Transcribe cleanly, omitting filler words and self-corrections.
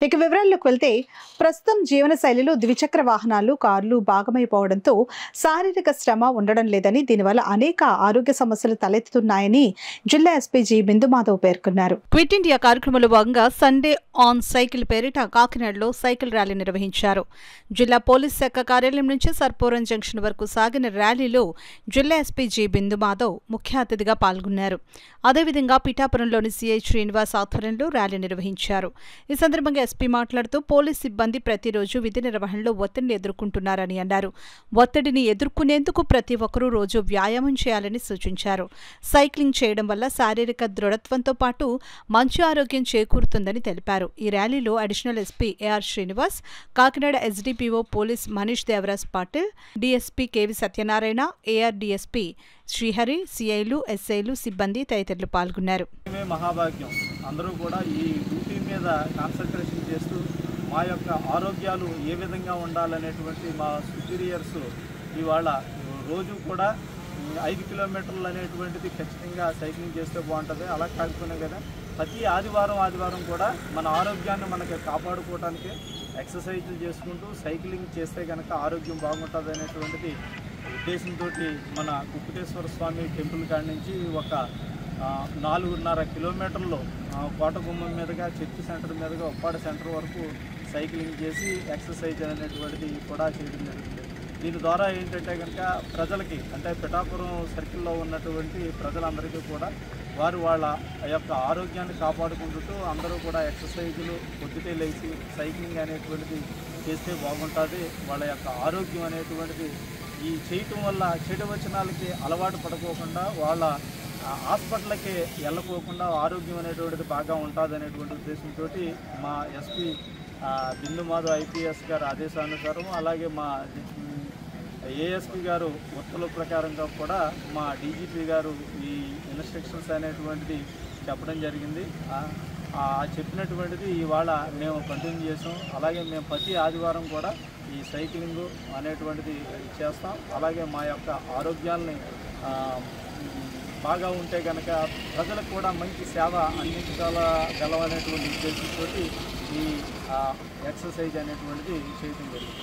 ఇక వివరాల్లోకి వెళ్తే ప్రస్తుతం జీవన శైలిలో ద్విచక్ర వాహనాలు, కార్లు భాగమైపోవడంతో శారీరక శ్రమ ఉండడం లేదని, దీనివల్ల అనేక ఆరోగ్య సమస్యలు తలెత్తుతున్నాయని జిల్లా ఎస్పీ జి బిందుమాధవ్ పేర్కొన్నారు. క్విట్ ఇండియా కార్యక్రమంలో భాగంగా సండే ఆన్ సైకిల్ పేరిట కాకినాడలో సైకిల్ ర్యాలీ నిర్వహించారు. జిల్లా పోలీస్ శాఖ కార్యాలయం నుంచి సర్పవరం జంక్షన్ వరకు సాగిన ర్యాలీలో జిల్లా ఎస్పీ జి బిందుమాధవ్ ముఖ్య అతిథిగా పాల్గొన్నారు. అదేవిధంగా పిఠాపురంలోని సిఐ శ్రీనివాస్ ఆధ్వర్యంలో ర్యాలీ నిర్వహించారు. ఈ సందర్భంగా ఎస్పీ మాట్లాడుతూ పోలీస్ సిబ్బంది ప్రతిరోజు విధి నిర్వహణలో ఒత్తిడిని ఎదుర్కొంటున్నారని అన్నారు. ఒత్తిడిని ఎదుర్కొనేందుకు ప్రతి ఒక్కరూ రోజు వ్యాయామం చేయాలని సూచించారు. సైక్లింగ్ చేయడం వల్ల శారీరక దృఢత్వంతో పాటు మంచి ఆరోగ్యం చేకూరుతుందని తెలిపారు. ఈ ర్యాలీలో additional SP AR Srinivas, Kakinada SDPO police Manish Devaraj Patil, DSP KV Satyanarayana, AR DSP Srihari, సిఐలు, ఎస్ఐలు, సిబ్బంది తదితరులు పాల్గొన్నారు. మహాభాగ్యం అందరూ కూడా ఈ డ్యూటీ మీద కాన్సన్ట్రేషన్ చేస్తూ మా యొక్క ఆరోగ్యాలు ఏ విధంగా ఉండాలనేటువంటి మా సుపీరియర్స్ ఇవాళ రోజు కూడా 5 కిలోమీటర్లు అనేటువంటిది ఖచ్చితంగా సైక్లింగ్ చేస్తే బాగుంటుంది. అలా కాకపోయినా కదా ప్రతి ఆదివారం కూడా మన ఆరోగ్యాన్ని మనకి కాపాడుకోవడానికి ఎక్సర్సైజులు చేసుకుంటూ సైక్లింగ్ చేస్తే కనుక ఆరోగ్యం బాగుంటుంది అనేటువంటిది ఉద్దేశంతో మన కుక్కుటేశ్వర స్వామి టెంపుల్ కాడి నుంచి ఒక 4.5 కిలోమీటర్లు కోటగుమ్మం మీదుగా చర్చి సెంటర్ మీదుగా ఉప్పాడ సెంటర్ వరకు సైక్లింగ్ చేసి ఎక్సర్సైజ్ అనేటువంటిది కూడా చేయడం జరుగుతుంది. దీని ద్వారా ఏంటంటే కనుక ప్రజలకి అంటే పిఠాపురం సర్కిల్లో ఉన్నటువంటి ప్రజలందరికీ కూడా వాళ్ళ యొక్క ఆరోగ్యాన్ని కాపాడుకుంటూ అందరూ కూడా ఎక్సర్సైజులు పొద్దుటే లేచి సైక్లింగ్ అనేటువంటిది చేస్తే బాగుంటుంది. వాళ్ళ యొక్క ఆరోగ్యం అనేటువంటిది ఈ చేయటం వల్ల చెడు వచనాలకి అలవాటు పడుకోకుండా వాళ్ళ హాస్పిటల్కి వెళ్ళకోకుండా ఆరోగ్యం అనేటువంటిది బాగా ఉంటుంది అనేటువంటి ఉద్దేశంతో మా ఎస్పీ బిందుమాధవ్ ఐపీఎస్ గారు ఆదేశానుసారం, అలాగే మా ఏఎస్పీ గారు ఉత్తర్వుల ప్రకారంగా కూడా మా డీజీపీ గారు ఈ ఇన్స్ట్రక్షన్స్ అనేటువంటిది చెప్పడం జరిగింది. చెప్పినటువంటిది ఇవాళ మేము కంటిన్యూ చేసాం. అలాగే మేము ప్రతి ఆదివారం కూడా ఈ సైక్లింగ్ అనేటువంటిది చేస్తాం. అలాగే మా యొక్క ఆరోగ్యాలని బాగా ఉంటే కనుక ప్రజలకు కూడా మంచి సేవ అందించగలవనేటువంటి ఉద్దేశంతో ఈ ఎక్సర్సైజ్ అనేటువంటిది చేయడం జరిగింది.